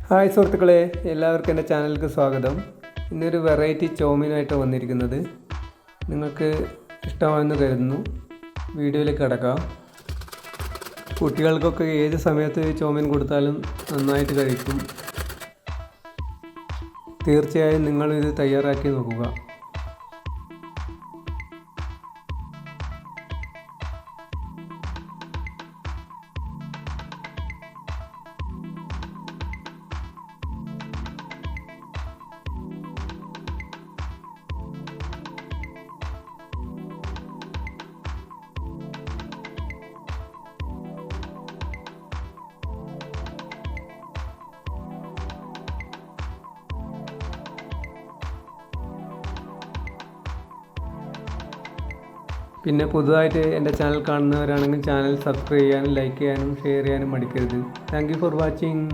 Hi സുഹൃത്തുക്കളെ, എല്ലാവർക്കും എൻ്റെ ചാനലിലേക്ക് സ്വാഗതം. ഇന്നൊരു വെറൈറ്റി ചോമീനായിട്ട് വന്നിരിക്കുന്നത്. നിങ്ങൾക്ക് ഇഷ്ടമാണെന്ന് കരുതുന്നു. വീഡിയോയിലേക്ക് കിടക്കാം. കുട്ടികൾക്കൊക്കെ ഏത് സമയത്ത് ചോമീൻ കൊടുത്താലും നന്നായിട്ട് കഴിക്കും. തീർച്ചയായും നിങ്ങളിത് തയ്യാറാക്കി നോക്കുക. പിന്നെ പുതുതായിട്ട് എൻ്റെ ചാനൽ കാണുന്നവരാണെങ്കിൽ ചാനൽ സബ്സ്ക്രൈബ് ചെയ്യാനും ലൈക്ക് ചെയ്യാനും ഷെയർ ചെയ്യാനും മടിക്കരുത്. Thank you for watching.